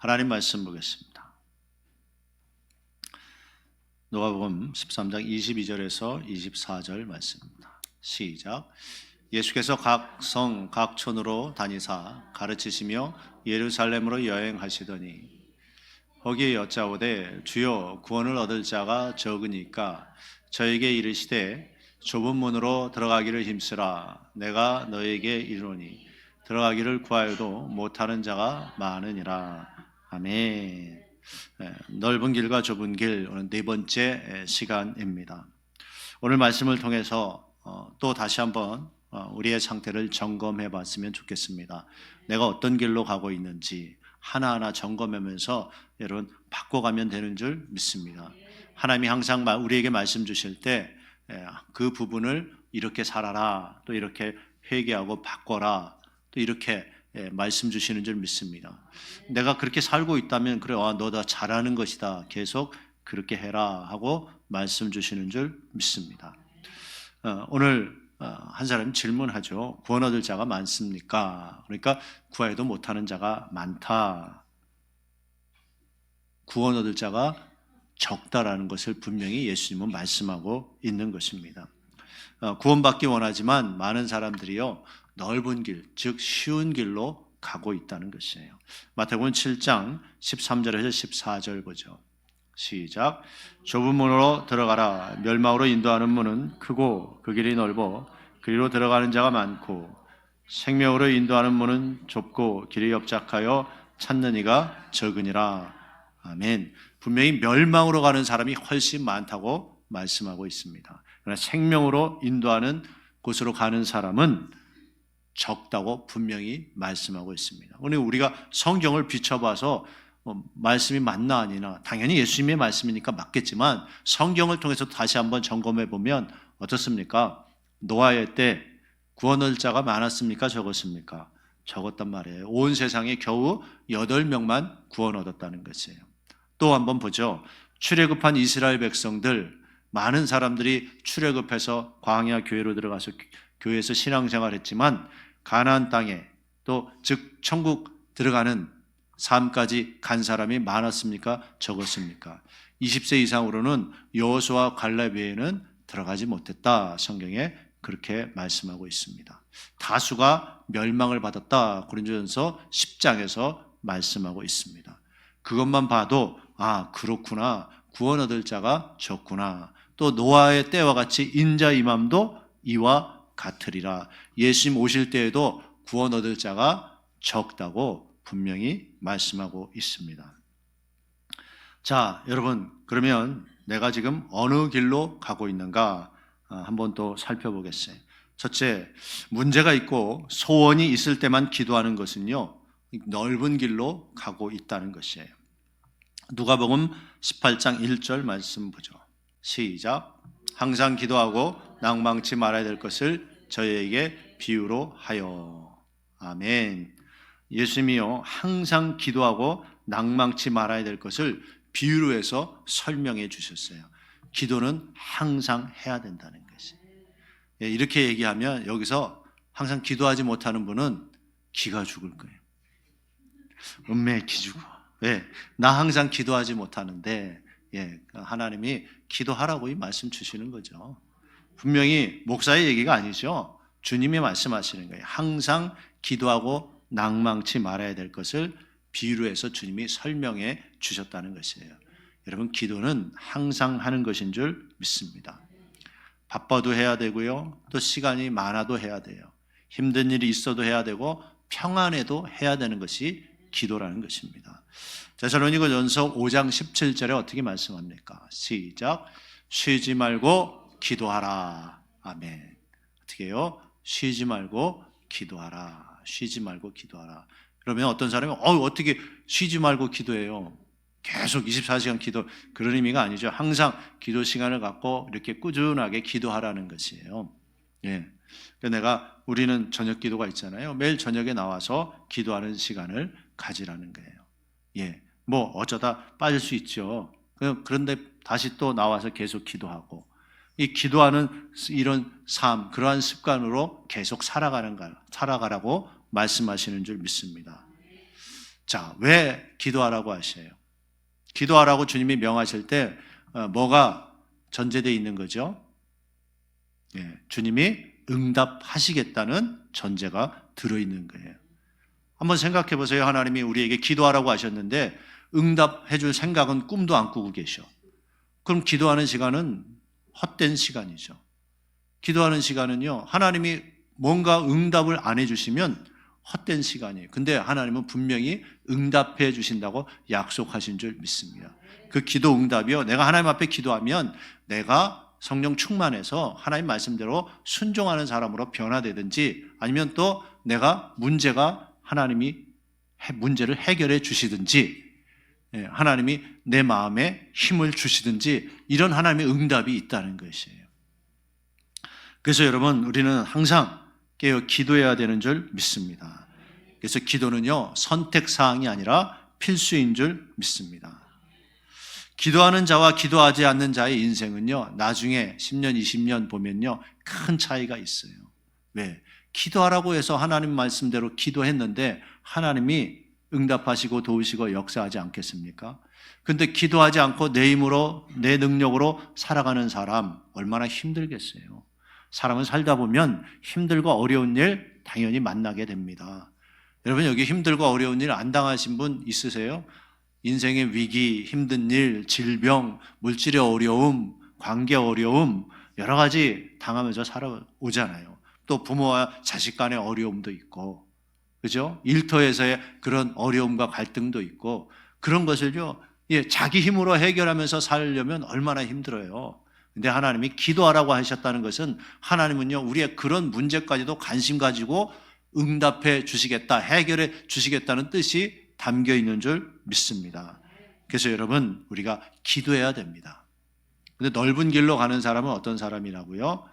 하나님 말씀 보겠습니다. 누가복음 13장 22절에서 24절 말씀입니다. 시작. 예수께서 각 성, 각 촌으로 다니사 가르치시며 예루살렘으로 여행하시더니 거기에 여짜오되 주여 구원을 얻을 자가 적으니까 저에게 이르시되 좁은 문으로 들어가기를 힘쓰라. 내가 너에게 이르노니 들어가기를 구하여도 못하는 자가 많으니라. 아멘. 넓은 길과 좁은 길, 오늘 네 번째 시간입니다. 오늘 말씀을 통해서 또 다시 한번 우리의 상태를 점검해 봤으면 좋겠습니다. 내가 어떤 길로 가고 있는지 하나하나 점검하면서 여러분 바꿔가면 되는 줄 믿습니다. 하나님이 항상 우리에게 말씀 주실 때 그 부분을 이렇게 살아라, 또 이렇게 회개하고 바꿔라, 또 이렇게 말씀 주시는 줄 믿습니다. 내가 그렇게 살고 있다면 그래, 너 다 잘하는 것이다, 계속 그렇게 해라 하고 말씀 주시는 줄 믿습니다. 오늘 한 사람이 질문하죠. 구원 얻을 자가 많습니까? 그러니까 구하여도 못하는 자가 많다. 구원 얻을 자가 적다라는 것을 분명히 예수님은 말씀하고 있는 것입니다. 구원받기 원하지만 많은 사람들이요, 넓은 길, 즉 쉬운 길로 가고 있다는 것이에요. 마태복음 7장 13절에서 14절 보죠. 시작. 좁은 문으로 들어가라. 멸망으로 인도하는 문은 크고 그 길이 넓어 그리로 들어가는 자가 많고 생명으로 인도하는 문은 좁고 길이 협착하여 찾는 이가 적으니라. 아멘. 분명히 멸망으로 가는 사람이 훨씬 많다고 말씀하고 있습니다. 그러나 생명으로 인도하는 곳으로 가는 사람은 적다고 분명히 말씀하고 있습니다. 오늘 우리가 성경을 비춰봐서 말씀이 맞나 아니나, 당연히 예수님의 말씀이니까 맞겠지만 성경을 통해서 다시 한번 점검해 보면 어떻습니까? 노아의 때 구원 얻을 자가 많았습니까? 적었습니까? 적었단 말이에요. 온 세상에 겨우 8명만 구원 얻었다는 것이에요. 또 한번 보죠. 출애굽한 이스라엘 백성들, 많은 사람들이 출애굽해서 광야 교회로 들어가서 교회에서 신앙생활 했지만 가나안 땅에 또 즉 천국 들어가는 삶까지 간 사람이 많았습니까? 적었습니까? 20세 이상으로는 여호수아 갈렙 외에는 들어가지 못했다. 성경에 그렇게 말씀하고 있습니다. 다수가 멸망을 받았다. 고린도전서 10장에서 말씀하고 있습니다. 그것만 봐도 그렇구나. 구원 얻을 자가 적구나. 또 노아의 때와 같이 인자 임함도 이와 같으리라. 예수님 오실 때에도 구원 얻을 자가 적다고 분명히 말씀하고 있습니다. 자, 여러분, 그러면 내가 지금 어느 길로 가고 있는가 한번 또 살펴보겠어요. 첫째, 문제가 있고 소원이 있을 때만 기도하는 것은요, 넓은 길로 가고 있다는 것이에요. 누가복음 18장 1절 말씀 보죠. 시작. 항상 기도하고 낭망치 말아야 될 것을 저희에게 비유로 하여. 아멘. 예수님이요, 항상 기도하고 낭망치 말아야 될 것을 비유로 해서 설명해 주셨어요. 기도는 항상 해야 된다는 것이에요. 이렇게 얘기하면 여기서 항상 기도하지 못하는 분은 기가 죽을 거예요. 음매에 기죽어. 왜? 나 항상 기도하지 못하는데, 하나님이 기도하라고 이 말씀 주시는 거죠. 분명히 목사의 얘기가 아니죠. 주님이 말씀하시는 거예요. 항상 기도하고 낭망치 말아야 될 것을 비유로 해서 주님이 설명해 주셨다는 것이에요. 여러분, 기도는 항상 하는 것인 줄 믿습니다. 바빠도 해야 되고요, 또 시간이 많아도 해야 돼요. 힘든 일이 있어도 해야 되고 평안해도 해야 되는 것이 기도라는 것입니다. 데살로니가전서 5장 17절에 어떻게 말씀합니까? 시작. 쉬지 말고 기도하라. 아멘. 어떻게 해요? 쉬지 말고 기도하라. 쉬지 말고 기도하라. 그러면 어떤 사람이 어떻게 쉬지 말고 기도해요? 계속 24시간 기도, 그런 의미가 아니죠. 항상 기도 시간을 갖고 이렇게 꾸준하게 기도하라는 것이에요. 우리는 저녁 기도가 있잖아요. 매일 저녁에 나와서 기도하는 시간을 가지라는 거예요. 어쩌다 빠질 수 있죠. 그런데 다시 또 나와서 계속 기도하고, 이 기도하는 이런 삶, 그러한 습관으로 계속 살아가라고 말씀하시는 줄 믿습니다. 자, 왜 기도하라고 하셔요? 기도하라고 주님이 명하실 때 뭐가 전제되어 있는 거죠? 예, 주님이 응답하시겠다는 전제가 들어있는 거예요. 한번 생각해 보세요. 하나님이 우리에게 기도하라고 하셨는데 응답해 줄 생각은 꿈도 안 꾸고 계셔. 그럼 기도하는 시간은 헛된 시간이죠. 기도하는 시간은요, 하나님이 뭔가 응답을 안 해주시면 헛된 시간이에요. 근데 하나님은 분명히 응답해 주신다고 약속하신 줄 믿습니다. 그 기도 응답이요, 내가 하나님 앞에 기도하면 내가 성령 충만해서 하나님 말씀대로 순종하는 사람으로 변화되든지, 아니면 또 내가 하나님이 문제를 해결해 주시든지, 하나님이 내 마음에 힘을 주시든지, 이런 하나님의 응답이 있다는 것이에요. 그래서 여러분, 우리는 항상 깨어 기도해야 되는 줄 믿습니다. 그래서 기도는요, 선택사항이 아니라 필수인 줄 믿습니다. 기도하는 자와 기도하지 않는 자의 인생은요, 나중에 10년, 20년 보면요, 큰 차이가 있어요. 왜? 기도하라고 해서 하나님 말씀대로 기도했는데 하나님이 응답하시고 도우시고 역사하지 않겠습니까? 근데 기도하지 않고 내 힘으로, 내 능력으로 살아가는 사람 얼마나 힘들겠어요. 사람은 살다 보면 힘들고 어려운 일 당연히 만나게 됩니다. 여러분, 여기 힘들고 어려운 일 안 당하신 분 있으세요? 인생의 위기, 힘든 일, 질병, 물질의 어려움, 관계 어려움, 여러 가지 당하면서 살아오잖아요. 또 부모와 자식 간의 어려움도 있고, 그죠? 일터에서의 그런 어려움과 갈등도 있고, 그런 것을요, 자기 힘으로 해결하면서 살려면 얼마나 힘들어요. 근데 하나님이 기도하라고 하셨다는 것은, 하나님은요, 우리의 그런 문제까지도 관심 가지고 응답해 주시겠다, 해결해 주시겠다는 뜻이 담겨 있는 줄 믿습니다. 그래서 여러분, 우리가 기도해야 됩니다. 근데 넓은 길로 가는 사람은 어떤 사람이라고요?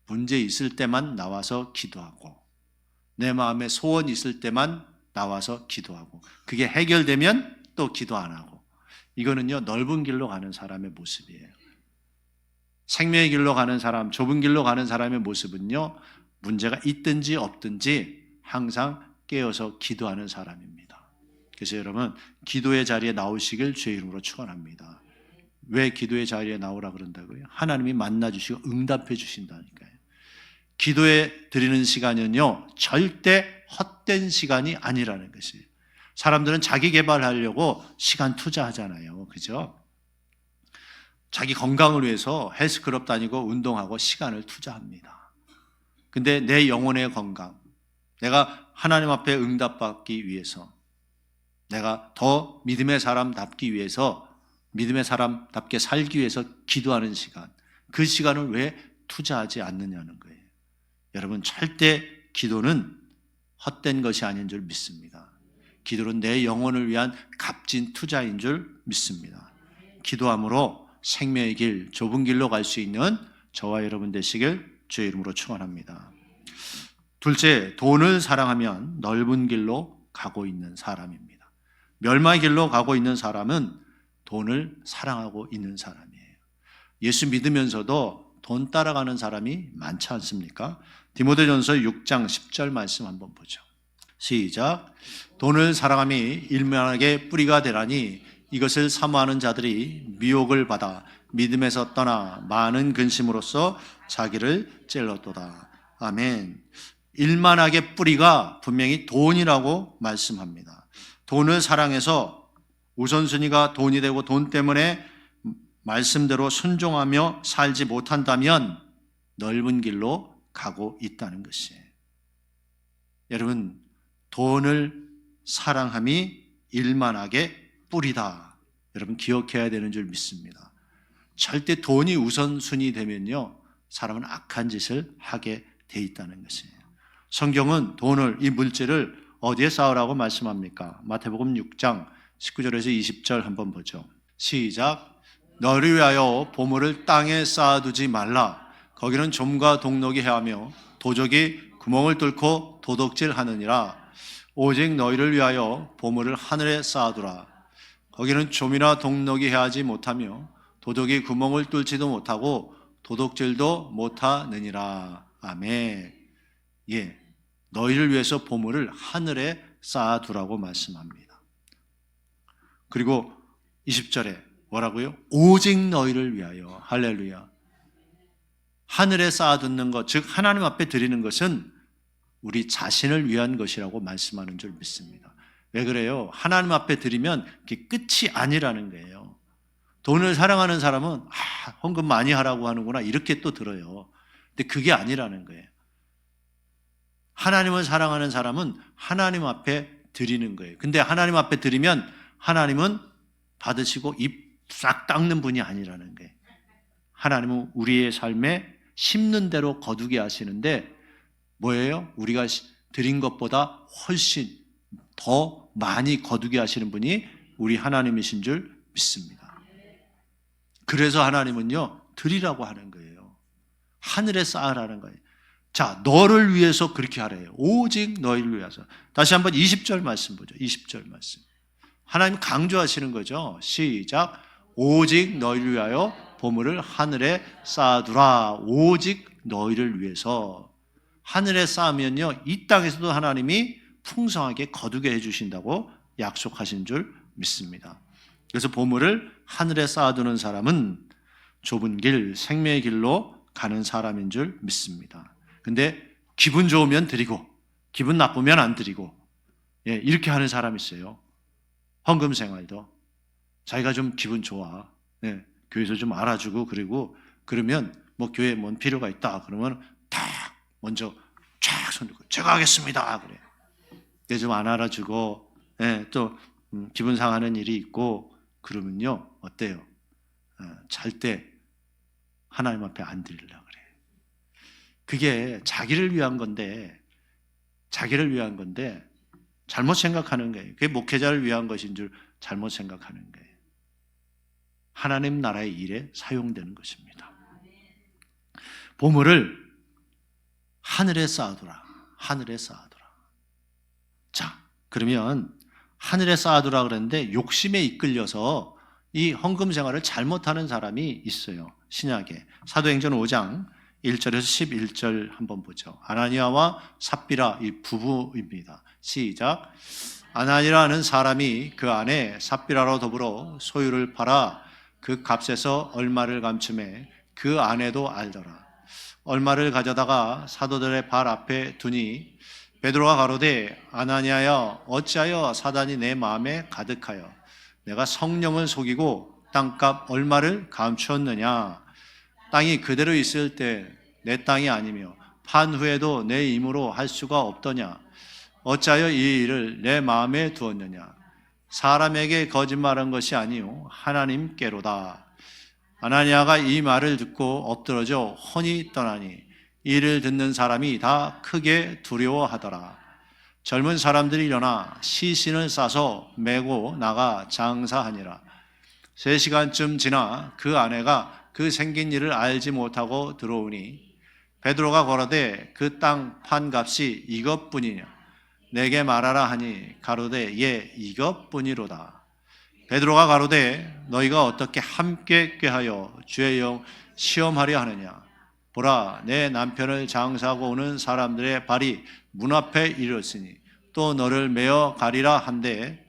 문제 있을 때만 나와서 기도하고, 내 마음에 소원 있을 때만 나와서 기도하고, 그게 해결되면 또 기도 안 하고, 이거는요, 넓은 길로 가는 사람의 모습이에요. 생명의 길로 가는 사람, 좁은 길로 가는 사람의 모습은요, 문제가 있든지 없든지 항상 깨어서 기도하는 사람입니다. 그래서 여러분, 기도의 자리에 나오시길 주의 이름으로 축원합니다. 왜 기도의 자리에 나오라 그런다고요? 하나님이 만나주시고 응답해 주신다니까요. 기도에 드리는 시간은요, 절대 헛된 시간이 아니라는 것이에요. 사람들은 자기 개발하려고 시간 투자하잖아요. 그죠? 자기 건강을 위해서 헬스클럽 다니고 운동하고 시간을 투자합니다. 근데 내 영혼의 건강, 내가 하나님 앞에 응답받기 위해서, 내가 더 믿음의 사람답기 위해서, 믿음의 사람답게 살기 위해서 기도하는 시간, 그 시간을 왜 투자하지 않느냐는 거예요. 여러분, 절대 기도는 헛된 것이 아닌 줄 믿습니다. 기도는 내 영혼을 위한 값진 투자인 줄 믿습니다. 기도함으로 생명의 길, 좁은 길로 갈 수 있는 저와 여러분 되시길 주의 이름으로 축원합니다. 둘째, 돈을 사랑하면 넓은 길로 가고 있는 사람입니다. 멸망의 길로 가고 있는 사람은 돈을 사랑하고 있는 사람이에요. 예수 믿으면서도 돈 따라가는 사람이 많지 않습니까? 디모데전서 6장 10절 말씀 한번 보죠. 시작. 돈을 사랑함이 일면하게 뿌리가 되라니 이것을 사모하는 자들이 미혹을 받아 믿음에서 떠나 많은 근심으로써 자기를 찔렀도다. 아멘. 일만하게 뿌리가 분명히 돈이라고 말씀합니다. 돈을 사랑해서 우선순위가 돈이 되고 돈 때문에 말씀대로 순종하며 살지 못한다면 넓은 길로 가고 있다는 것이에요. 여러분, 돈을 사랑함이 일만하게 뿌리다. 여러분, 기억해야 되는 줄 믿습니다. 절대 돈이 우선순위 되면요, 사람은 악한 짓을 하게 돼 있다는 것이에요. 성경은 돈을, 이 물질을 어디에 쌓으라고 말씀합니까? 마태복음 6장 19절에서 20절 한번 보죠. 시작. 너를 위하여 보물을 땅에 쌓아두지 말라. 거기는 좀과 동록이 해하며 도적이 구멍을 뚫고 도둑질하느니라. 오직 너희를 위하여 보물을 하늘에 쌓아두라. 거기는 좀이나 동록이 해하지 못하며 도둑이 구멍을 뚫지도 못하고 도둑질도 못하느니라. 아멘. 예, 너희를 위해서 보물을 하늘에 쌓아두라고 말씀합니다. 그리고 20절에 뭐라고요? 오직 너희를 위하여. 할렐루야. 하늘에 쌓아두는 것, 즉 하나님 앞에 드리는 것은 우리 자신을 위한 것이라고 말씀하는 줄 믿습니다. 왜 그래요? 하나님 앞에 드리면 그게 끝이 아니라는 거예요. 돈을 사랑하는 사람은 헌금 많이 하라고 하는구나 이렇게 또 들어요. 근데 그게 아니라는 거예요. 하나님을 사랑하는 사람은 하나님 앞에 드리는 거예요. 근데 하나님 앞에 드리면 하나님은 받으시고 입 싹 닦는 분이 아니라는 거예요. 하나님은 우리의 삶에 심는 대로 거두게 하시는데 뭐예요? 우리가 드린 것보다 훨씬 더 많이 거두게 하시는 분이 우리 하나님이신 줄 믿습니다. 그래서 하나님은요, 드리라고 하는 거예요. 하늘에 쌓으라는 거예요. 자, 너를 위해서 그렇게 하래요. 오직 너희를 위해서. 다시 한번 20절 말씀 보죠. 20절 말씀. 하나님 강조하시는 거죠. 시작. 오직 너희를 위하여 보물을 하늘에 쌓아두라. 오직 너희를 위해서. 하늘에 쌓으면요, 이 땅에서도 하나님이 풍성하게 거두게 해주신다고 약속하신 줄 믿습니다. 그래서 보물을 하늘에 쌓아두는 사람은 좁은 길, 생명의 길로 가는 사람인 줄 믿습니다. 근데 기분 좋으면 드리고 기분 나쁘면 안 드리고 이렇게 하는 사람이 있어요. 헌금 생활도 자기가 좀 기분 좋아, 교회에서 좀 알아주고 그러면 뭐 교회에 뭔 필요가 있다 그러면 딱 먼저 쫙 손 들고 제가 하겠습니다 그래. 좀 안 알아주고 또 기분 상하는 일이 있고 그러면요 어때요? 잘 때 하나님 앞에 안 드리려고 그래. 그게 자기를 위한 건데 잘못 생각하는 거예요. 그게 목회자를 위한 것인 줄 잘못 생각하는 거예요. 하나님 나라의 일에 사용되는 것입니다. 보물을 하늘에 쌓아두라. 하늘에 쌓아두라. 자, 그러면 하늘에 쌓아두라 그랬는데 욕심에 이끌려서 이 헌금 생활을 잘못하는 사람이 있어요. 신약에 사도행전 5장 1절에서 11절 한번 보죠. 아나니아와 삽비라 이 부부입니다. 시작. 아나니아라는 사람이 그 아내 삽비라로 더불어 소유를 팔아 그 값에서 얼마를 감춤해 그 아내도 알더라. 얼마를 가져다가 사도들의 발 앞에 두니 베드로가 가로되 아나니아여 어찌하여 사단이 내 마음에 가득하여 내가 성령을 속이고 땅값 얼마를 감추었느냐. 땅이 그대로 있을 때 내 땅이 아니며 판 후에도 내 임으로 할 수가 없더냐. 어찌하여 이 일을 내 마음에 두었느냐. 사람에게 거짓말한 것이 아니요 하나님께로다. 아나니아가 이 말을 듣고 엎드러져 혼이 떠나니 이를 듣는 사람이 다 크게 두려워하더라. 젊은 사람들이 일어나 시신을 싸서 메고 나가 장사하니라. 3시간쯤 지나 그 아내가 그 생긴 일을 알지 못하고 들어오니 베드로가 거러되 그 땅 판값이 이것뿐이냐. 내게 말하라 하니 가로되 예 이것뿐이로다. 베드로가 가로되 너희가 어떻게 함께 꾀하여 주의 영 시험하려 하느냐. 보라 내 남편을 장사하고 오는 사람들의 발이 문 앞에 이르렀으니 또 너를 메어 가리라 한데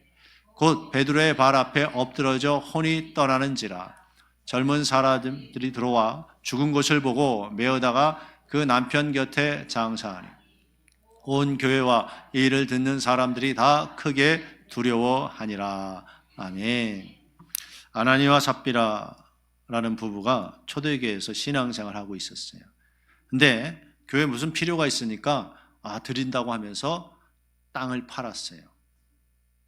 곧 베드로의 발 앞에 엎드러져 혼이 떠나는지라. 젊은 사람들이 들어와 죽은 것을 보고 메어다가 그 남편 곁에 장사하니 온 교회와 이 일을 듣는 사람들이 다 크게 두려워하니라. 아멘. 아나니와 삽비라라는 부부가 초대교회에서 신앙생활을 하고 있었어요. 근데 교회에 무슨 필요가 있으니까 드린다고 하면서 땅을 팔았어요.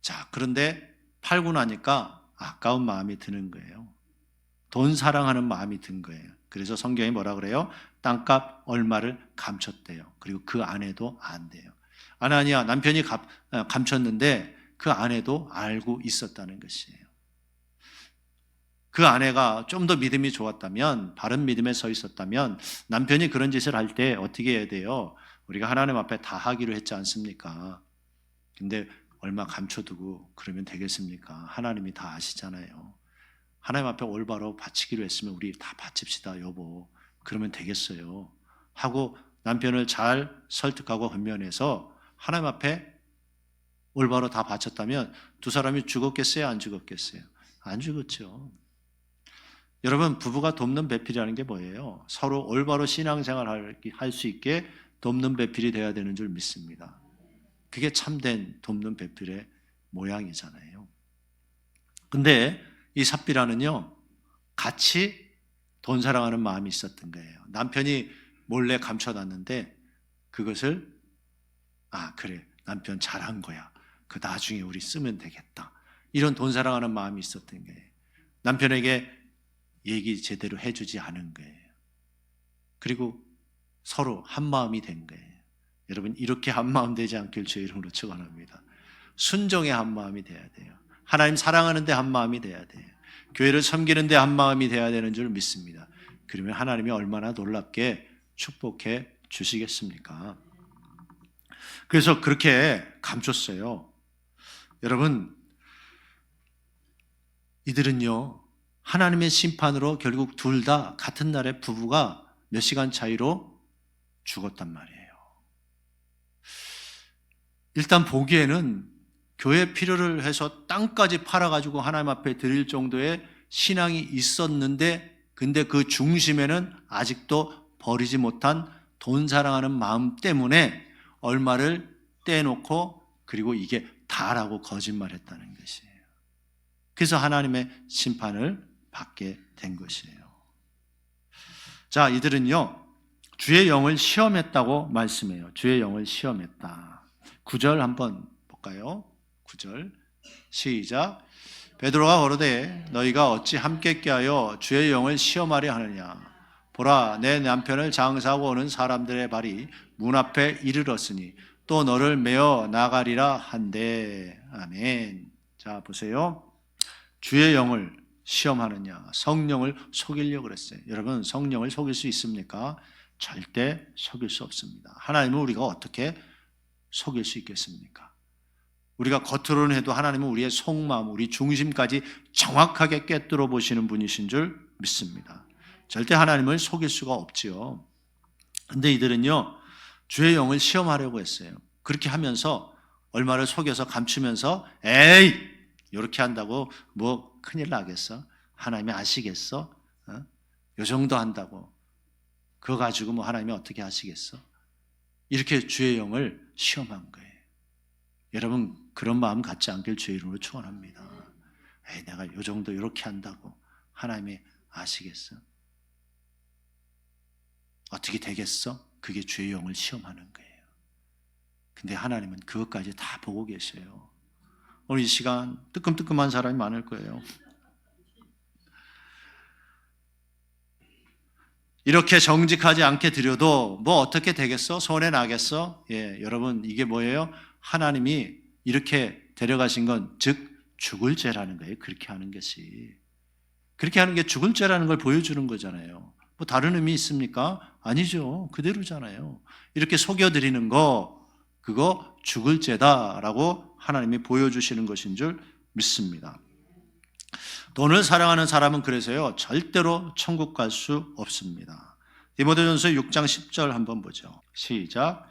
자, 그런데 팔고 나니까 아까운 마음이 드는 거예요. 돈 사랑하는 마음이 든 거예요. 그래서 성경이 뭐라 그래요? 땅값 얼마를 감췄대요. 그리고 그 아내도 안대요. 아나니아 남편이 감췄는데 그 아내도 알고 있었다는 것이에요. 그 아내가 좀 더 믿음이 좋았다면, 바른 믿음에 서 있었다면 남편이 그런 짓을 할 때 어떻게 해야 돼요? 우리가 하나님 앞에 다 하기로 했지 않습니까? 근데 얼마 감춰두고 그러면 되겠습니까? 하나님이 다 아시잖아요. 하나님 앞에 올바로 바치기로 했으면 우리 다 바칩시다 여보. 그러면 되겠어요 하고 남편을 잘 설득하고 권면해서 하나님 앞에 올바로 다 바쳤다면 두 사람이 죽었겠어요? 안 죽었겠어요? 안 죽었죠. 여러분, 부부가 돕는 배필이라는 게 뭐예요? 서로 올바로 신앙생활 할 수 있게 돕는 배필이 돼야 되는 줄 믿습니다. 그게 참된 돕는 배필의 모양이잖아요. 근데 이 삽비라는요, 같이 돈 사랑하는 마음이 있었던 거예요. 남편이 몰래 감춰놨는데 그것을 그래, 남편 잘한 거야. 그 나중에 우리 쓰면 되겠다. 이런 돈 사랑하는 마음이 있었던 거예요. 남편에게 얘기 제대로 해주지 않은 거예요. 그리고 서로 한 마음이 된 거예요. 여러분, 이렇게 한 마음 되지 않길 주의 이름으로 축원합니다. 순종의 한 마음이 돼야 돼요. 하나님 사랑하는데 한 마음이 돼야 돼요. 교회를 섬기는데 한 마음이 돼야 되는 줄 믿습니다. 그러면 하나님이 얼마나 놀랍게 축복해 주시겠습니까? 그래서 그렇게 감췄어요. 여러분, 이들은요, 하나님의 심판으로 결국 둘 다 같은 날에 부부가 몇 시간 차이로 죽었단 말이에요. 일단 보기에는 교회 필요를 해서 땅까지 팔아가지고 하나님 앞에 드릴 정도의 신앙이 있었는데, 근데 그 중심에는 아직도 버리지 못한 돈 사랑하는 마음 때문에 얼마를 떼놓고 그리고 이게 다라고 거짓말했다는 것이에요. 그래서 하나님의 심판을 받게 된 것이에요. 자, 이들은요, 주의 영을 시험했다고 말씀해요. 주의 영을 시험했다. 9절 한번 볼까요? 9절 시작. 베드로가 거르되 너희가 어찌 함께 꾀하여 주의 영을 시험하려 하느냐. 보라, 내 남편을 장사하고 오는 사람들의 발이 문 앞에 이르렀으니 또 너를 메어 나가리라 한대. 아멘. 자, 보세요. 주의 영을 시험하느냐, 성령을 속이려고 그랬어요. 여러분, 성령을 속일 수 있습니까? 절대 속일 수 없습니다. 하나님은 우리가 어떻게 속일 수 있겠습니까? 우리가 겉으로는 해도 하나님은 우리의 속마음, 우리 중심까지 정확하게 꿰뚫어 보시는 분이신 줄 믿습니다. 절대 하나님을 속일 수가 없지요. 근데 이들은요, 주의 영을 시험하려고 했어요. 그렇게 하면서 얼마를 속여서 감추면서 에이! 이렇게 한다고 뭐 큰일 나겠어? 하나님이 아시겠어? 요 정도 한다고 그거 가지고 뭐 하나님이 어떻게 하시겠어? 이렇게 주의 영을 시험한 거예요. 여러분, 그런 마음 갖지 않길 주의 이름으로 축원합니다. 에이, 내가 요 정도 이렇게 한다고 하나님이 아시겠어? 어떻게 되겠어? 그게 주의 영을 시험하는 거예요. 근데 하나님은 그것까지 다 보고 계셔요. 오늘 이 시간 뜨끔뜨끔한 사람이 많을 거예요. 이렇게 정직하지 않게 드려도 뭐 어떻게 되겠어? 손해 나겠어? 예, 여러분, 이게 뭐예요? 하나님이 이렇게 데려가신 건 즉 죽을 죄라는 거예요. 그렇게 하는 것이. 그렇게 하는 게 죽을 죄라는 걸 보여주는 거잖아요. 뭐 다른 의미 있습니까? 아니죠. 그대로잖아요. 이렇게 속여드리는 거, 그거 죽을 죄다라고 하나님이 보여주시는 것인 줄 믿습니다. 돈을 사랑하는 사람은 그래서요, 절대로 천국 갈 수 없습니다. 디모데전서 6장 10절 한번 보죠. 시작.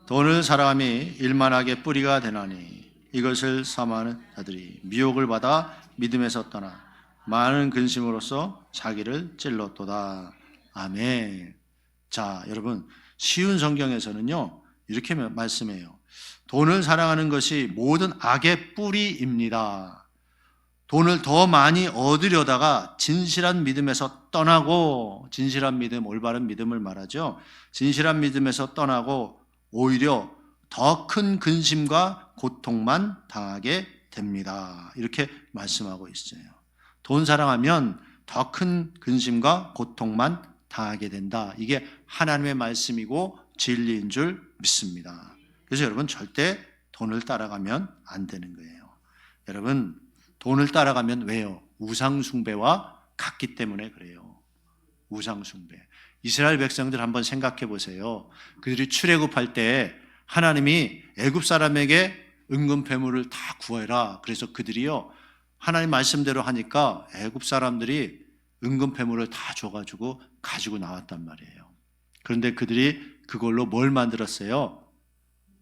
돈을 사랑함이 일만하게 뿌리가 되나니 이것을 삼하는 자들이 미혹을 받아 믿음에서 떠나 많은 근심으로써 자기를 찔렀도다. 아멘. 자, 여러분, 쉬운 성경에서는요, 이렇게 말씀해요. 돈을 사랑하는 것이 모든 악의 뿌리입니다. 돈을 더 많이 얻으려다가 진실한 믿음에서 떠나고, 진실한 믿음, 올바른 믿음을 말하죠. 진실한 믿음에서 떠나고 오히려 더 큰 근심과 고통만 당하게 됩니다. 이렇게 말씀하고 있어요. 돈 사랑하면 더 큰 근심과 고통만 당하게 된다. 이게 하나님의 말씀이고 진리인 줄 믿습니다. 그래서 여러분, 절대 돈을 따라가면 안 되는 거예요. 여러분, 돈을 따라가면 왜요? 우상숭배와 같기 때문에 그래요. 우상숭배. 이스라엘 백성들 한번 생각해 보세요. 그들이 출애굽할 때 하나님이 애굽 사람에게 은금괴물을 다 구해라. 그래서 그들이요, 하나님 말씀대로 하니까 애굽 사람들이 은금괴물을 다 줘가지고 가지고 나왔단 말이에요. 그런데 그들이 그걸로 뭘 만들었어요?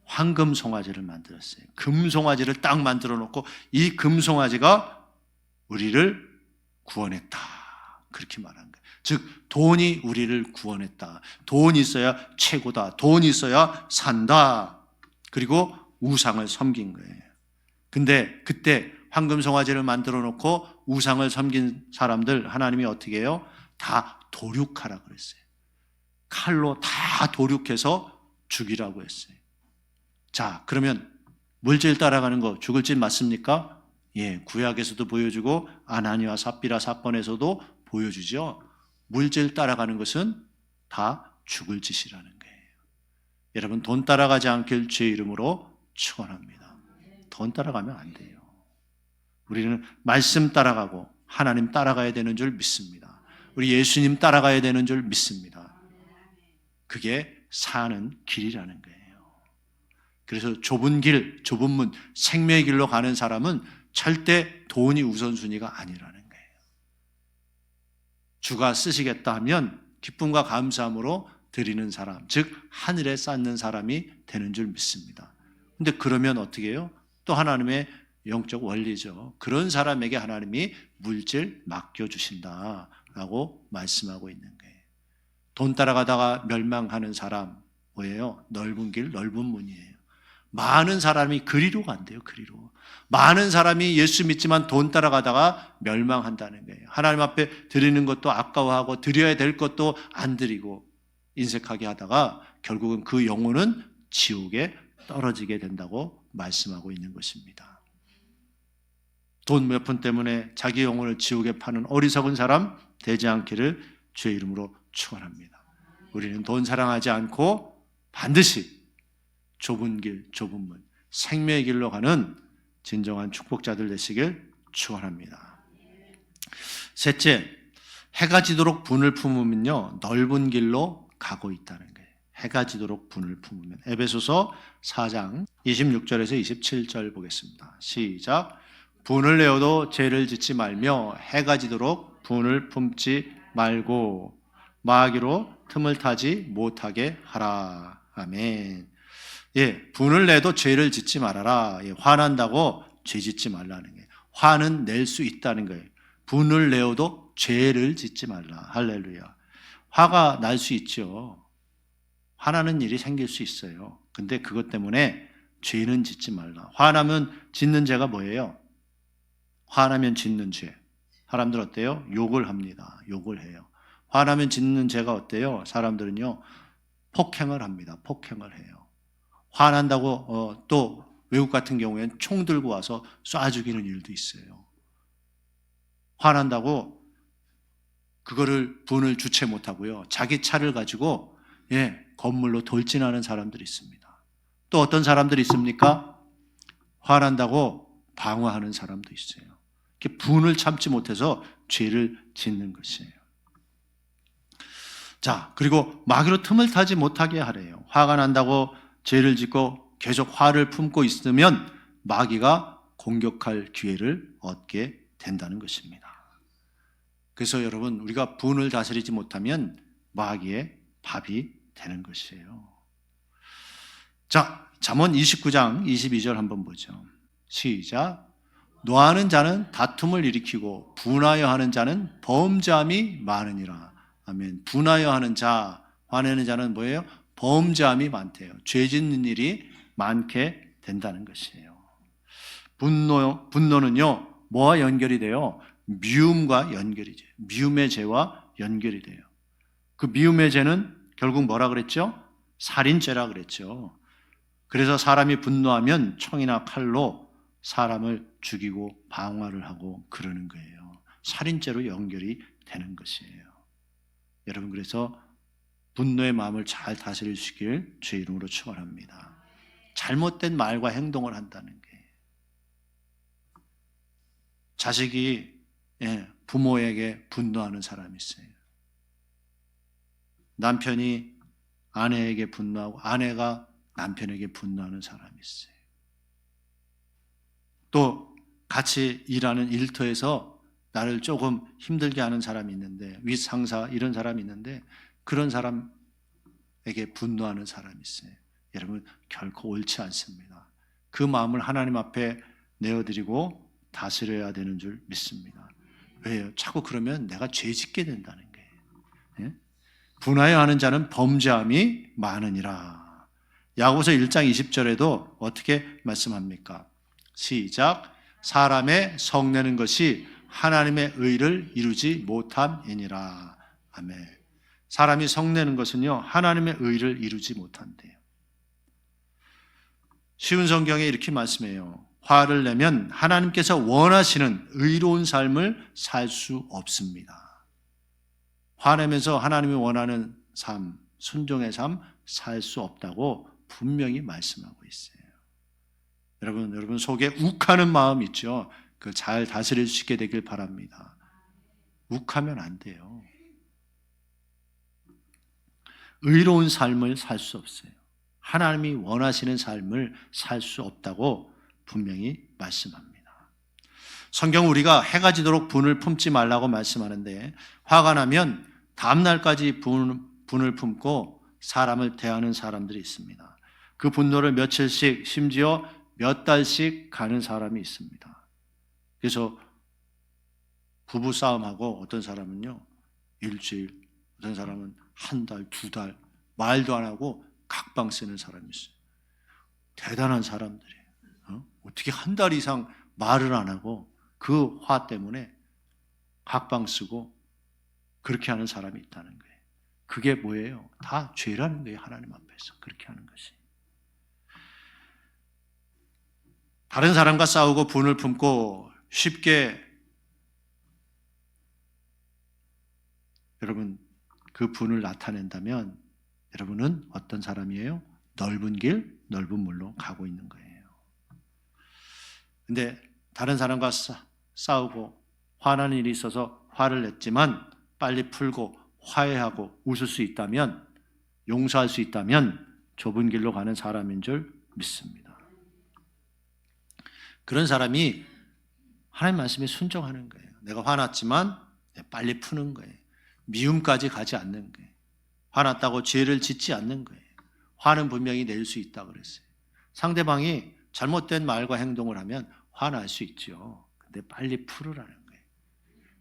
황금 송아지를 만들었어요. 금 송아지를 딱 만들어 놓고 이 금 송아지가 우리를 구원했다. 그렇게 말한 거예요. 즉 돈이 우리를 구원했다. 돈이 있어야 최고다. 돈이 있어야 산다. 그리고 우상을 섬긴 거예요. 근데 그때 황금 송아지를 만들어 놓고 우상을 섬긴 사람들 하나님이 어떻게 해요? 다 도륙하라 그랬어요. 칼로 다 도륙해서 죽이라고 했어요. 자, 그러면 물질 따라가는 거 죽을 짓 맞습니까? 예, 구약에서도 보여주고 아나니와 삽비라 사건에서도 보여주죠. 물질 따라가는 것은 다 죽을 짓이라는 거예요. 여러분, 돈 따라가지 않길 주의 이름으로 축원합니다. 돈 따라가면 안 돼요. 우리는 말씀 따라가고 하나님 따라가야 되는 줄 믿습니다. 우리 예수님 따라가야 되는 줄 믿습니다. 그게 사는 길이라는 거예요. 그래서 좁은 길, 좁은 문, 생명의 길로 가는 사람은 절대 돈이 우선순위가 아니라는 거예요. 주가 쓰시겠다 하면 기쁨과 감사함으로 드리는 사람, 즉 하늘에 쌓는 사람이 되는 줄 믿습니다. 근데 그러면 어떻게 해요? 또 하나님의 영적 원리죠. 그런 사람에게 하나님이 물질 맡겨주신다라고 말씀하고 있는 거예요. 돈 따라가다가 멸망하는 사람 뭐예요? 넓은 길, 넓은 문이에요. 많은 사람이 그리로 간대요. 그리로. 많은 사람이 예수 믿지만 돈 따라가다가 멸망한다는 거예요. 하나님 앞에 드리는 것도 아까워하고 드려야 될 것도 안 드리고 인색하게 하다가 결국은 그 영혼은 지옥에 떨어지게 된다고 말씀하고 있는 것입니다. 돈 몇 푼 때문에 자기 영혼을 지옥에 파는 어리석은 사람 되지 않기를 주의 이름으로 축원합니다. 우리는 돈 사랑하지 않고 반드시 좁은 길, 좁은 문, 생명의 길로 가는 진정한 축복자들 되시길 축원합니다. 셋째, 해가 지도록 분을 품으면요 넓은 길로 가고 있다는 거예요. 해가 지도록 분을 품으면. 에베소서 4장 26절에서 27절 보겠습니다. 시작. 분을 내어도 죄를 짓지 말며 해가 지도록 분을 품지 말고 마귀로 틈을 타지 못하게 하라. 아멘. 예, 분을 내도 죄를 짓지 말아라. 예, 화난다고 죄 짓지 말라는 거예요. 화는 낼 수 있다는 거예요. 분을 내어도 죄를 짓지 말라. 할렐루야. 화가 날 수 있죠. 화나는 일이 생길 수 있어요. 근데 그것 때문에 죄는 짓지 말라. 화나면 짓는 죄가 뭐예요? 화나면 짓는 죄. 사람들 어때요? 욕을 합니다. 욕을 해요. 화나면 짓는 죄가 어때요? 사람들은요, 폭행을 합니다. 폭행을 해요. 화난다고 또 외국 같은 경우에는 총 들고 와서 쏴 죽이는 일도 있어요. 화난다고 그거를 분을 주체 못하고요. 자기 차를 가지고 건물로 돌진하는 사람들이 있습니다. 또 어떤 사람들이 있습니까? 화난다고 방어하는 사람도 있어요. 이렇게 분을 참지 못해서 죄를 짓는 것이에요. 자, 그리고 마귀로 틈을 타지 못하게 하래요. 화가 난다고 죄를 짓고 계속 화를 품고 있으면 마귀가 공격할 기회를 얻게 된다는 것입니다. 그래서 여러분, 우리가 분을 다스리지 못하면 마귀의 밥이 되는 것이에요. 자, 잠언 29장 22절 한번 보죠. 시작. 노하는 자는 다툼을 일으키고 분하여 하는 자는 범죄함이 많으니라. 아멘. 분하여 하는 자, 화내는 자는 뭐예요? 범죄함이 많대요. 죄 짓는 일이 많게 된다는 것이에요. 분노는요, 뭐와 연결이 돼요? 미움과 연결이 돼요. 미움의 죄와 연결이 돼요. 그 미움의 죄는 결국 뭐라 그랬죠? 살인죄라 그랬죠. 그래서 사람이 분노하면 총이나 칼로 사람을 죽이고 방화를 하고 그러는 거예요. 살인죄로 연결이 되는 것이에요. 여러분, 그래서 분노의 마음을 잘 다스리시길 주의 이름으로 축원합니다. 잘못된 말과 행동을 한다는 게, 자식이 부모에게 분노하는 사람이 있어요. 남편이 아내에게 분노하고 아내가 남편에게 분노하는 사람이 있어요. 또 같이 일하는 일터에서 나를 조금 힘들게 하는 사람이 있는데, 윗상사 이런 사람이 있는데 그런 사람에게 분노하는 사람이 있어요. 여러분 결코 옳지 않습니다. 그 마음을 하나님 앞에 내어드리고 다스려야 되는 줄 믿습니다. 왜요? 자꾸 그러면 내가 죄 짓게 된다는 거예요. 예? 분하여 하는 자는 범죄함이 많으니라. 야고보서 1장 20절에도 어떻게 말씀합니까? 시작. 사람의 성내는 것이 하나님의 의를 이루지 못함이니라. 아멘. 사람이 성내는 것은요, 하나님의 의를 이루지 못한대요. 쉬운 성경에 이렇게 말씀해요. 화를 내면 하나님께서 원하시는 의로운 삶을 살 수 없습니다. 화내면서 하나님이 원하는 삶, 순종의 삶 살 수 없다고 분명히 말씀하고 있어요. 여러분 속에 욱하는 마음 있죠? 그 잘 다스릴 수 있게 되길 바랍니다. 욱하면 안 돼요. 의로운 삶을 살 수 없어요. 하나님이 원하시는 삶을 살 수 없다고 분명히 말씀합니다. 성경은 우리가 해가 지도록 분을 품지 말라고 말씀하는데 화가 나면 다음날까지 분을 품고 사람을 대하는 사람들이 있습니다. 그 분노를 며칠씩 심지어 몇 달씩 가는 사람이 있습니다. 그래서 부부 싸움하고 어떤 사람은요 일주일, 어떤 사람은 한 달, 두 달 말도 안 하고 각방 쓰는 사람이 있어요. 대단한 사람들이에요. 어떻게 한 달 이상 말을 안 하고 그 화 때문에 각방 쓰고 그렇게 하는 사람이 있다는 거예요. 그게 뭐예요? 다 죄라는 거예요. 하나님 앞에서 그렇게 하는 것이. 다른 사람과 싸우고 분을 품고 쉽게 여러분 그 분을 나타낸다면 여러분은 어떤 사람이에요? 넓은 길, 넓은 물로 가고 있는 거예요. 근데 다른 사람과 싸우고 화나는 일이 있어서 화를 냈지만 빨리 풀고 화해하고 웃을 수 있다면, 용서할 수 있다면 좁은 길로 가는 사람인 줄 믿습니다. 그런 사람이 하나님 말씀에 순종하는 거예요. 내가 화났지만 빨리 푸는 거예요. 미움까지 가지 않는 거예요. 화났다고 죄를 짓지 않는 거예요. 화는 분명히 낼 수 있다고 그랬어요. 상대방이 잘못된 말과 행동을 하면 화날 수 있죠. 근데 빨리 풀으라는 거예요.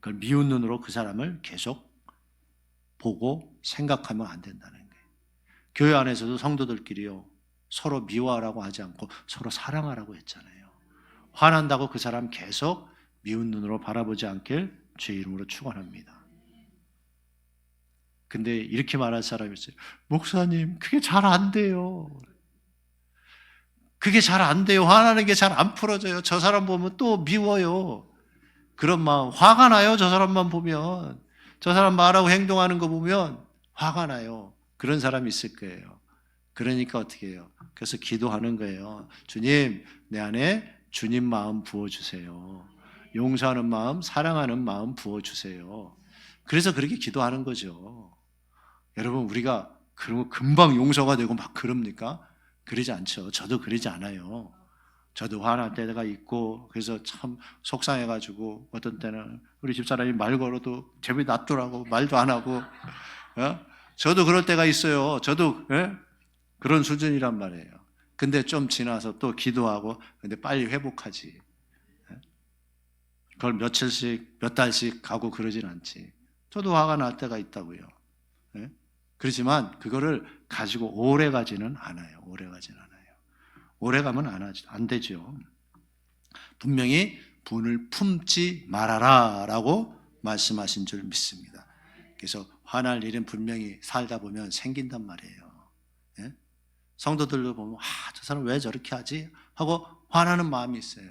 그걸 미운 눈으로 그 사람을 계속 보고 생각하면 안 된다는 거예요. 교회 안에서도 성도들끼리요, 서로 미워하라고 하지 않고 서로 사랑하라고 했잖아요. 화난다고 그 사람 계속 미운 눈으로 바라보지 않길 주의 이름으로 축원합니다. 근데 이렇게 말할 사람이 있어요. 목사님, 그게 잘 안 돼요. 그게 잘 안 돼요. 화나는 게 잘 안 풀어져요. 저 사람 보면 또 미워요. 그런 마음, 화가 나요. 저 사람만 보면. 저 사람 말하고 행동하는 거 보면 화가 나요. 그런 사람이 있을 거예요. 그러니까 어떻게 해요? 그래서 기도하는 거예요. 주님, 내 안에 주님 마음 부어주세요. 용서하는 마음, 사랑하는 마음 부어주세요. 그래서 그렇게 기도하는 거죠. 여러분, 우리가 그러면 금방 용서가 되고 막 그럽니까? 그러지 않죠. 저도 그러지 않아요. 저도 화날 때가 있고, 그래서 참 속상해가지고 어떤 때는 우리 집사람이 말 걸어도 제비 놔두라고 말도 안 하고, 저도 그럴 때가 있어요. 저도 그런 수준이란 말이에요. 근데 좀 지나서 또 기도하고, 근데 빨리 회복하지. 그걸 며칠씩, 몇 달씩 가고 그러진 않지. 저도 화가 날 때가 있다고요. 그렇지만 그거를 가지고 오래 가지는 않아요. 오래 가지는 않아요. 오래 가면 안 되죠. 분명히 분을 품지 말아라 라고 말씀하신 줄 믿습니다. 그래서 화날 일은 분명히 살다 보면 생긴단 말이에요. 성도들도 보면 저 사람 왜 저렇게 하지? 하고 화나는 마음이 있어요.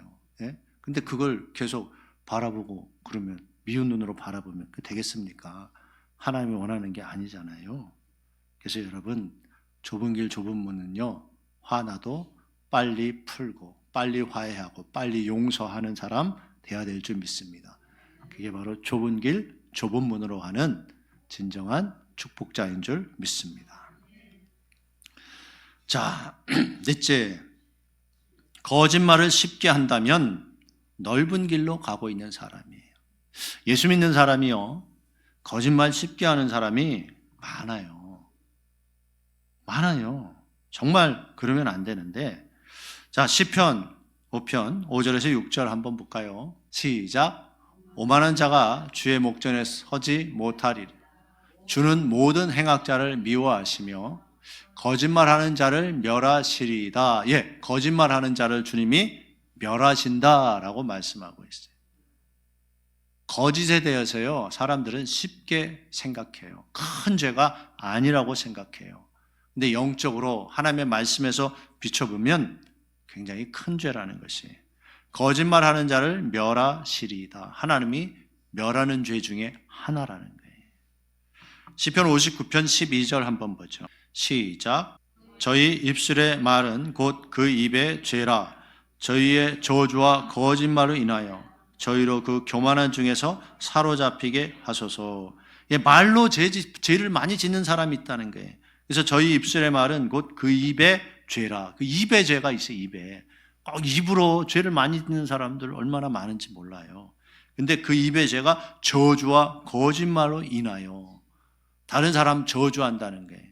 근데 그걸 계속 바라보고 그러면 미운 눈으로 바라보면 되겠습니까? 하나님이 원하는 게 아니잖아요. 그래서 여러분, 좁은 길 좁은 문은요, 화나도 빨리 풀고 빨리 화해하고 빨리 용서하는 사람 돼야 될 줄 믿습니다. 그게 바로 좁은 길 좁은 문으로 가는 진정한 축복자인 줄 믿습니다. 자, 넷째, 거짓말을 쉽게 한다면 넓은 길로 가고 있는 사람이에요. 예수 믿는 사람이요, 거짓말 쉽게 하는 사람이 많아요. 많아요. 정말 그러면 안 되는데, 자, 시편 5편 5절에서 6절 한번 볼까요? 시작. 오만한 자가 주의 목전에 서지 못하리라. 주는 모든 행악자를 미워하시며 거짓말하는 자를 멸하시리이다. 예, 거짓말하는 자를 주님이 멸하신다라고 말씀하고 있어요. 거짓에 대해서요, 사람들은 쉽게 생각해요. 큰 죄가 아니라고 생각해요. 근데 영적으로 하나님의 말씀에서 비춰보면 굉장히 큰 죄라는 것이, 거짓말하는 자를 멸하시리이다. 하나님이 멸하는 죄 중에 하나라는 거예요. 시편 59편 12절 한번 보죠. 시작. 저희 입술의 말은 곧 그 입의 죄라. 저희의 저주와 거짓말로 인하여 저희로 그 교만한 중에서 사로잡히게 하소서. 말로 죄를 많이 짓는 사람이 있다는 거예요. 그래서 저희 입술의 말은 곧 그 입의 죄라. 그 입의 죄가 있어요. 입에 꼭 입으로 죄를 많이 짓는 사람들 얼마나 많은지 몰라요. 근데 그 입의 죄가 저주와 거짓말로 인하여 다른 사람 저주한다는 거예요.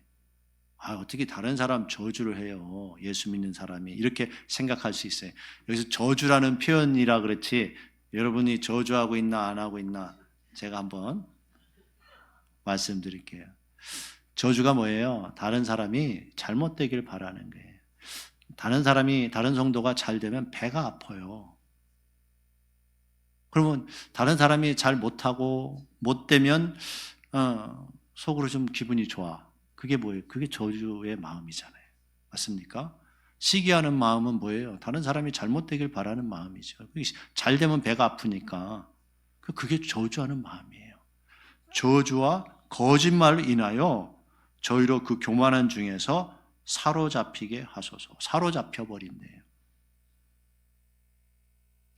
어떻게 다른 사람 저주를 해요? 예수 믿는 사람이. 이렇게 생각할 수 있어요. 여기서 저주라는 표현이라 그렇지, 여러분이 저주하고 있나 안 하고 있나 제가 한번 말씀드릴게요. 저주가 뭐예요? 다른 사람이 잘못되길 바라는 거예요. 다른 성도가 잘 되면 배가 아파요. 그러면 다른 사람이 잘 못하고 못 되면 속으로 좀 기분이 좋아. 그게 뭐예요? 그게 저주의 마음이잖아요. 맞습니까? 시기하는 마음은 뭐예요? 다른 사람이 잘못되길 바라는 마음이죠. 잘 되면 배가 아프니까 그게 저주하는 마음이에요. 저주와 거짓말로 인하여 저희로 그 교만한 중에서 사로잡히게 하소서. 사로잡혀 버린대요.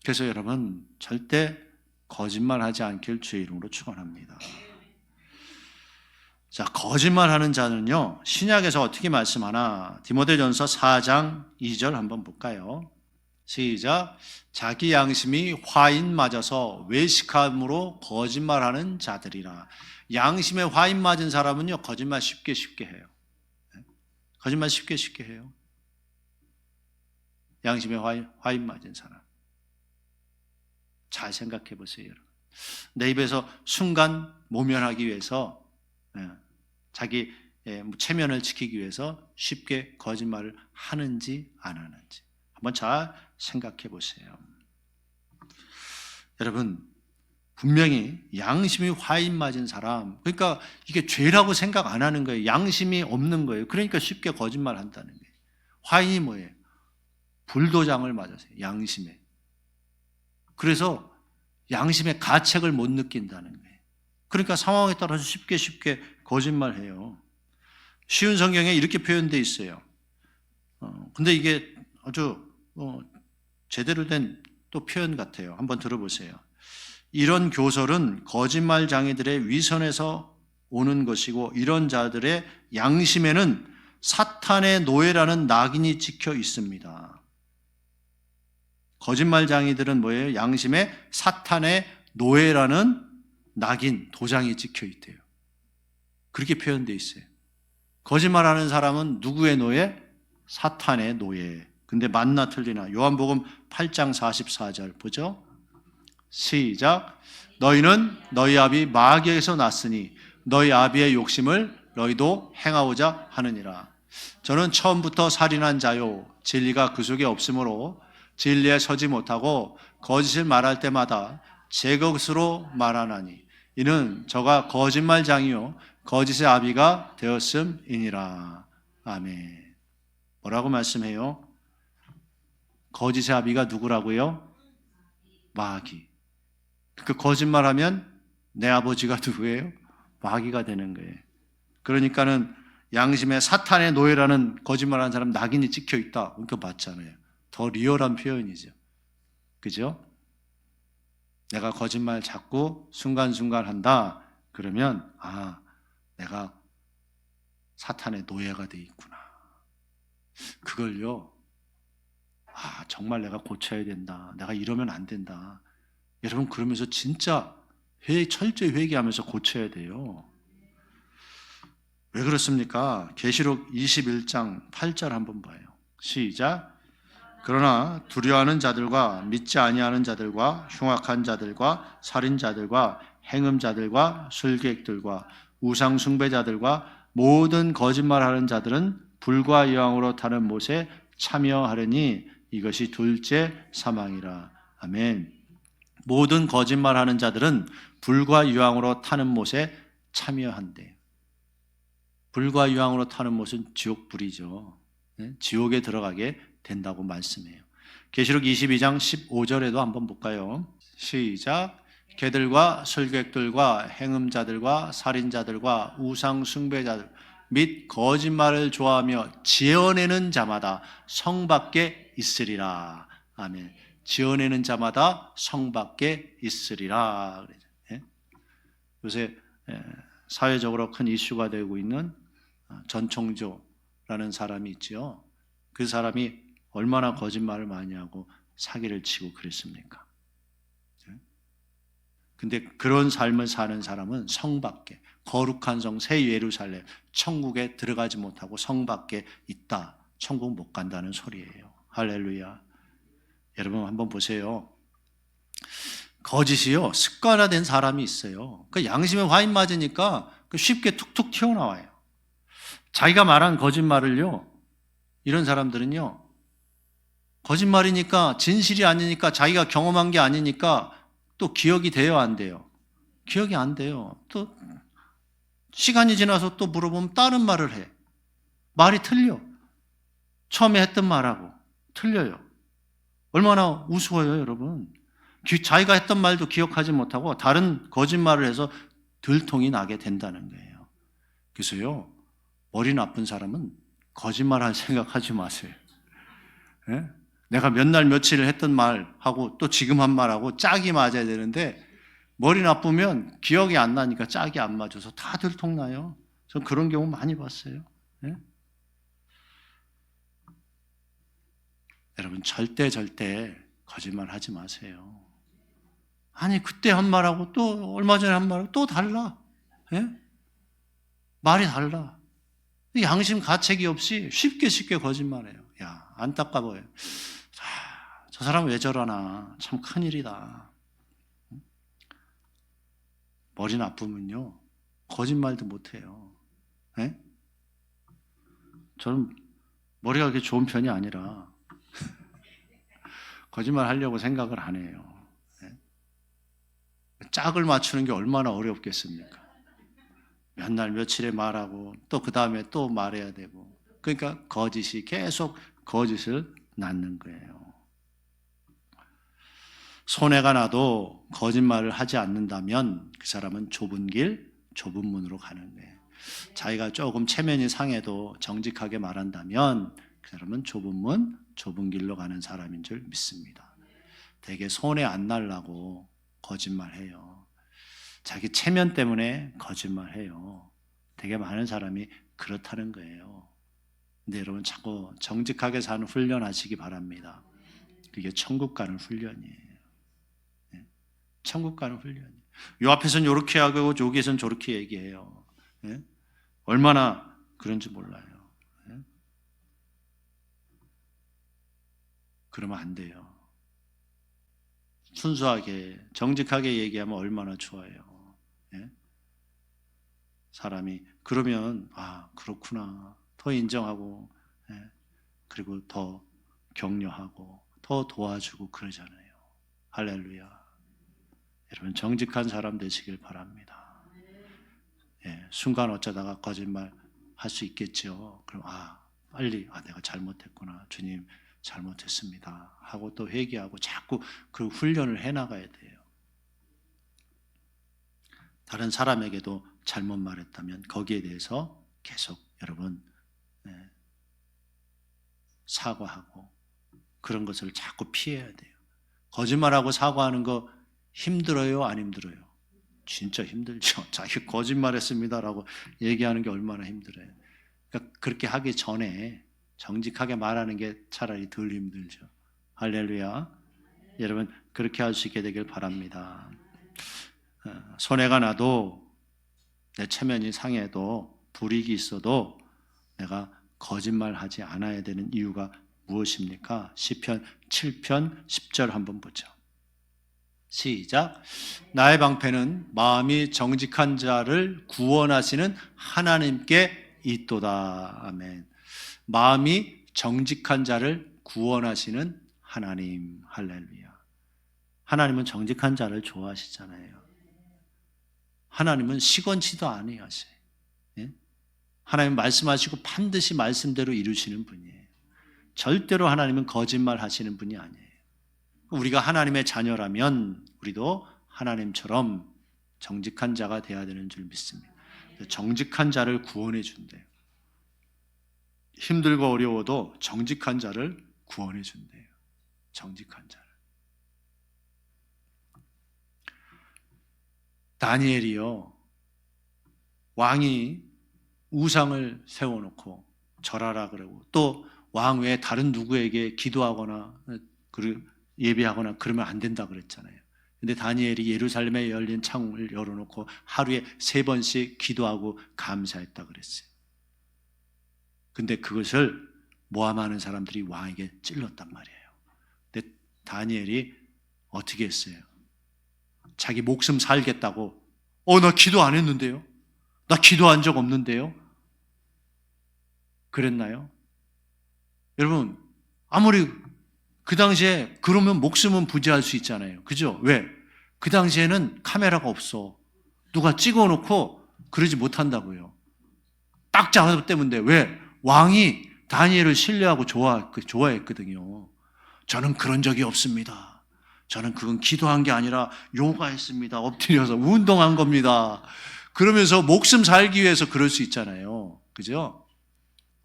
그래서 여러분 절대 거짓말하지 않길 주의 이름으로 축원합니다. 자, 거짓말하는 자는요, 신약에서 어떻게 말씀하나? 디모데전서 4장 2절 한번 볼까요? 시작. 자기 양심이 화인 맞아서 외식함으로 거짓말하는 자들이라. 양심에 화인 맞은 사람은요, 거짓말 쉽게 해요. 거짓말 쉽게 해요. 양심에 화인 맞은 사람. 잘 생각해 보세요, 여러분. 내 입에서 순간 모면하기 위해서, 자기 체면을 지키기 위해서 쉽게 거짓말을 하는지 안 하는지 한번 잘 생각해 보세요. 여러분, 분명히 양심이 화인 맞은 사람, 그러니까 이게 죄라고 생각 안 하는 거예요. 양심이 없는 거예요. 그러니까 쉽게 거짓말 한다는 거예요. 화인이 뭐예요? 불도장을 맞았어요. 양심에. 그래서 양심의 가책을 못 느낀다는 거예요. 그러니까 상황에 따라서 쉽게 거짓말해요. 쉬운 성경에 이렇게 표현되어 있어요. 근데 이게 아주 제대로 된 또 표현 같아요. 한번 들어보세요. 이런 교설은 거짓말장이들의 위선에서 오는 것이고 이런 자들의 양심에는 사탄의 노예라는 낙인이 찍혀 있습니다. 거짓말장이들은 뭐예요? 양심에 사탄의 노예라는 낙인, 도장이 찍혀 있대요. 그렇게 표현되어 있어요. 거짓말하는 사람은 누구의 노예? 사탄의 노예. 근데 맞나 틀리나? 요한복음 8장 44절 보죠? 시작. 너희는 너희 아비 마귀에서 났으니 너희 아비의 욕심을 너희도 행하고자 하느니라. 저는 처음부터 살인한 자요 진리가 그 속에 없으므로 진리에 서지 못하고 거짓을 말할 때마다 제 것으로 말하나니 이는 저가 거짓말장이요 거짓의 아비가 되었음이니라. 아멘. 뭐라고 말씀해요? 거짓의 아비가 누구라고요? 마귀. 그 거짓말하면 내 아버지가 누구예요? 마귀가 되는 거예요. 그러니까는 양심에 사탄의 노예라는 거짓말하는 사람 낙인이 찍혀 있다. 그러니까 맞잖아요. 더 리얼한 표현이죠. 그죠? 내가 거짓말 자꾸 순간순간 한다. 그러면 내가 사탄의 노예가 돼 있구나. 그걸요. 정말 내가 고쳐야 된다. 내가 이러면 안 된다. 여러분 그러면서 진짜 철저히 회개하면서 고쳐야 돼요. 왜 그렇습니까? 계시록 21장 8절 한번 봐요. 시작. 그러나 두려워하는 자들과 믿지 아니하는 자들과 흉악한 자들과 살인자들과 행음자들과 술객들과 우상 숭배자들과 모든 거짓말하는 자들은 불과 유황으로 타는 못에 참여하려니 이것이 둘째 사망이라. 아멘. 모든 거짓말하는 자들은 불과 유황으로 타는 못에 참여한대. 불과 유황으로 타는 못은 지옥불이죠. 지옥에 들어가게 된다고 말씀해요. 계시록 22장 15절에도 한번 볼까요? 시작. 개들과 술객들과 행음자들과 살인자들과 우상 숭배자들 및 거짓말을 좋아하며 지어내는 자마다 성 밖에 있으리라. 아멘. 지어내는 자마다 성 밖에 있으리라. 요새 사회적으로 큰 이슈가 되고 있는 전총조라는 사람이 있죠. 그 사람이 얼마나 거짓말을 많이 하고 사기를 치고 그랬습니까? 근데 그런 삶을 사는 사람은 성 밖에, 거룩한 성 새 예루살렘 천국에 들어가지 못하고 성 밖에 있다. 천국 못 간다는 소리예요. 할렐루야. 여러분 한번 보세요. 거짓이요 습관화된 사람이 있어요. 그 양심에 화인 맞으니까 쉽게 툭툭 튀어나와요. 자기가 말한 거짓말을요, 이런 사람들은요, 거짓말이니까 진실이 아니니까 자기가 경험한 게 아니니까 또 기억이 돼요, 안 돼요? 기억이 안 돼요. 또 시간이 지나서 또 물어보면 다른 말을 해. 말이 틀려. 처음에 했던 말하고 틀려요. 얼마나 우스워요, 여러분. 자기가 했던 말도 기억하지 못하고 다른 거짓말을 해서 들통이 나게 된다는 거예요. 그래서요, 머리 나쁜 사람은 거짓말할 생각하지 마세요. 예? 내가 몇 날 며칠을 했던 말하고 또 지금 한 말하고 짝이 맞아야 되는데 머리 나쁘면 기억이 안 나니까 짝이 안 맞아서 다 들통나요. 전 그런 경우 많이 봤어요. 예? 여러분 절대 거짓말 하지 마세요. 아니 그때 한 말하고 또 얼마 전에 한 말하고 또 달라. 예? 말이 달라. 양심 가책이 없이 쉽게 거짓말해요. 야, 안타까워요. 저 사람 왜 저러나 참 큰일이다. 머리 나쁘면요 거짓말도 못해요. 예? 저는 머리가 그렇게 좋은 편이 아니라 거짓말 하려고 생각을 안 해요. 예? 짝을 맞추는 게 얼마나 어렵겠습니까? 몇 날 며칠에 말하고 또 그 다음에 또 말해야 되고, 그러니까 거짓이 계속 거짓을 낳는 거예요. 손해가 나도 거짓말을 하지 않는다면 그 사람은 좁은 길, 좁은 문으로 가는 거예요. 자기가 조금 체면이 상해도 정직하게 말한다면 그 사람은 좁은 문, 좁은 길로 가는 사람인 줄 믿습니다. 되게 손해 안 날라고 거짓말해요. 자기 체면 때문에 거짓말해요. 되게 많은 사람이 그렇다는 거예요. 근데 여러분 자꾸 정직하게 사는 훈련하시기 바랍니다. 그게 천국 가는 훈련이에요. 천국 가는 훈련이에요. 요 앞에서는 이렇게 하고 여기에서는 저렇게 얘기해요. 예? 얼마나 그런지 몰라요. 예? 그러면 안 돼요. 순수하게 정직하게 얘기하면 얼마나 좋아요. 예? 사람이 그러면 아 그렇구나 더 인정하고, 예? 그리고 더 격려하고 더 도와주고 그러잖아요. 할렐루야. 여러분 정직한 사람 되시길 바랍니다. 예, 순간 어쩌다가 거짓말 할 수 있겠죠. 그럼 빨리 내가 잘못했구나, 주님 잘못했습니다 하고 또 회개하고 자꾸 그 훈련을 해나가야 돼요. 다른 사람에게도 잘못 말했다면 거기에 대해서 계속 여러분 사과하고 그런 것을 자꾸 피해야 돼요. 거짓말하고 사과하는 거 힘들어요, 안 힘들어요? 진짜 힘들죠. 자기 거짓말했습니다라고 얘기하는 게 얼마나 힘들어요. 그러니까 그렇게 하기 전에 정직하게 말하는 게 차라리 덜 힘들죠. 할렐루야. 여러분 그렇게 할 수 있게 되길 바랍니다. 손해가 나도 내 체면이 상해도 불이익이 있어도 내가 거짓말하지 않아야 되는 이유가 무엇입니까? 시편 7편 10절 한번 보죠. 시작. 나의 방패는 마음이 정직한 자를 구원하시는 하나님께 있도다. 아멘. 마음이 정직한 자를 구원하시는 하나님. 할렐루야. 하나님은 정직한 자를 좋아하시잖아요. 하나님은 시건치도 아니하세요. 예? 하나님 말씀하시고 반드시 말씀대로 이루시는 분이에요. 절대로 하나님은 거짓말 하시는 분이 아니에요. 우리가 하나님의 자녀라면 우리도 하나님처럼 정직한 자가 되어야 되는 줄 믿습니다. 정직한 자를 구원해 준대요. 힘들고 어려워도 정직한 자를 구원해 준대요. 정직한 자를. 다니엘이요, 왕이 우상을 세워놓고 절하라 그러고 또 왕 외에 다른 누구에게 기도하거나 예배하거나 그러면 안 된다 그랬잖아요. 근데 다니엘이 예루살렘에 열린 창을 열어놓고 하루에 3번씩 기도하고 감사했다 그랬어요. 근데 그것을 모함하는 사람들이 왕에게 찔렀단 말이에요. 근데 다니엘이 어떻게 했어요? 자기 목숨 살겠다고 나 기도 안 했는데요? 나 기도한 적 없는데요? 그랬나요? 여러분, 아무리 그 당시에 그러면 목숨은 부지할 수 있잖아요. 그죠? 왜? 그 당시에는 카메라가 없어. 누가 찍어놓고 그러지 못한다고요. 딱 잡았다는데 왜? 왕이 다니엘을 신뢰하고 좋아했거든요. 저는 그런 적이 없습니다. 저는 그건 기도한 게 아니라 요가했습니다. 엎드려서 운동한 겁니다. 그러면서 목숨 살기 위해서 그럴 수 있잖아요. 그죠?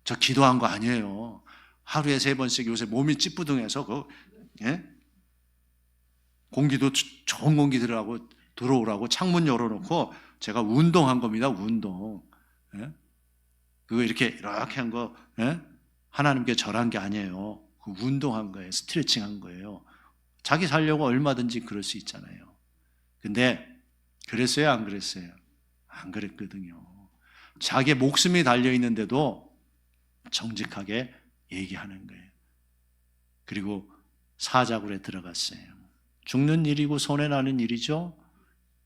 저 기도한 거 아니에요. 하루에 3번씩 요새 몸이 찌뿌둥해서 공기도 좋은 공기 들어오라고 창문 열어놓고 제가 운동한 겁니다. 운동. 예? 그거 이렇게 한 거 하나님께 절한 게 아니에요. 그 운동한 거예요. 스트레칭한 거예요. 자기 살려고 얼마든지 그럴 수 있잖아요. 근데 그랬어요? 안 그랬어요? 안 그랬거든요. 자기 목숨이 달려있는데도 정직하게 얘기하는 거예요. 그리고 사자굴에 들어갔어요. 죽는 일이고 손해나는 일이죠.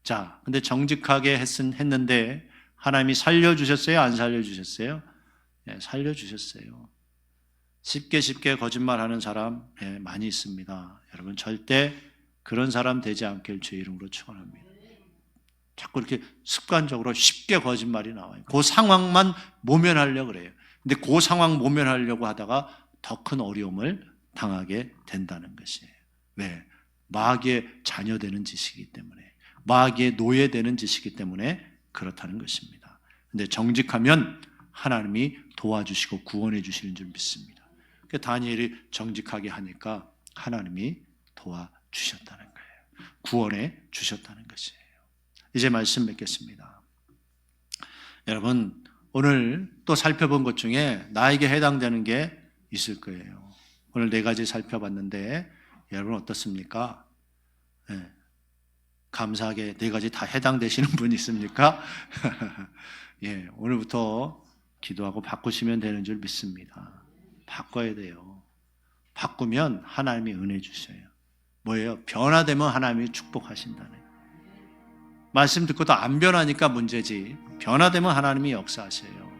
자, 근데 정직하게 했는데 하나님이 살려주셨어요? 안 살려주셨어요? 예, 살려주셨어요. 쉽게 거짓말하는 사람 많이 있습니다. 여러분 절대 그런 사람 되지 않길 주의 이름으로 축원합니다. 자꾸 이렇게 습관적으로 쉽게 거짓말이 나와요. 그 상황만 모면하려고 그래요. 근데 그 상황 모면하려고 하다가 더 큰 어려움을 당하게 된다는 것이에요. 왜? 마귀의 자녀되는 짓이기 때문에, 마귀의 노예되는 짓이기 때문에 그렇다는 것입니다. 근데 정직하면 하나님이 도와주시고 구원해 주시는 줄 믿습니다. 다니엘이 정직하게 하니까 하나님이 도와주셨다는 거예요. 구원해 주셨다는 것이에요. 이제 말씀 맺겠습니다. 여러분, 오늘 또 살펴본 것 중에 나에게 해당되는 게 있을 거예요. 오늘 4가지 살펴봤는데 여러분 어떻습니까? 네. 감사하게 4가지 다 해당되시는 분 있습니까? 예, 오늘부터 기도하고 바꾸시면 되는 줄 믿습니다. 바꿔야 돼요. 바꾸면 하나님이 은혜 주셔요. 뭐예요? 변화되면 하나님이 축복하신다네. 말씀 듣고도 안 변하니까 문제지, 변화되면 하나님이 역사하셔요.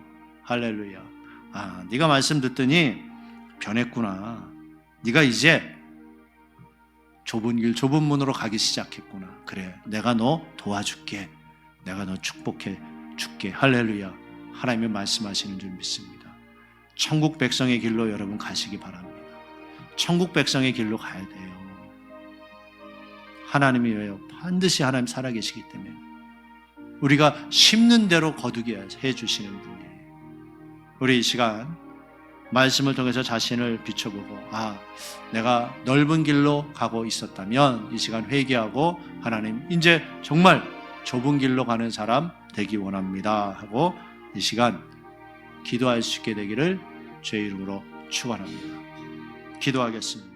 할렐루야. 아, 네가 말씀 듣더니 변했구나. 네가 이제 좁은 길, 좁은 문으로 가기 시작했구나. 그래, 내가 너 도와줄게. 내가 너 축복해 줄게. 할렐루야. 하나님이 말씀하시는 줄 믿습니다. 천국 백성의 길로 여러분 가시기 바랍니다. 천국 백성의 길로 가야 돼요. 하나님이 왜요? 반드시 하나님 살아계시기 때문에 우리가 심는 대로 거두게 해주시는 분이에요. 우리 이 시간 말씀을 통해서 자신을 비춰보고, 아, 내가 넓은 길로 가고 있었다면 이 시간 회개하고, 하나님 이제 정말 좁은 길로 가는 사람 되기 원합니다 하고 이 시간 기도할 수 있게 되기를 주의 이름으로 축원합니다. 기도하겠습니다.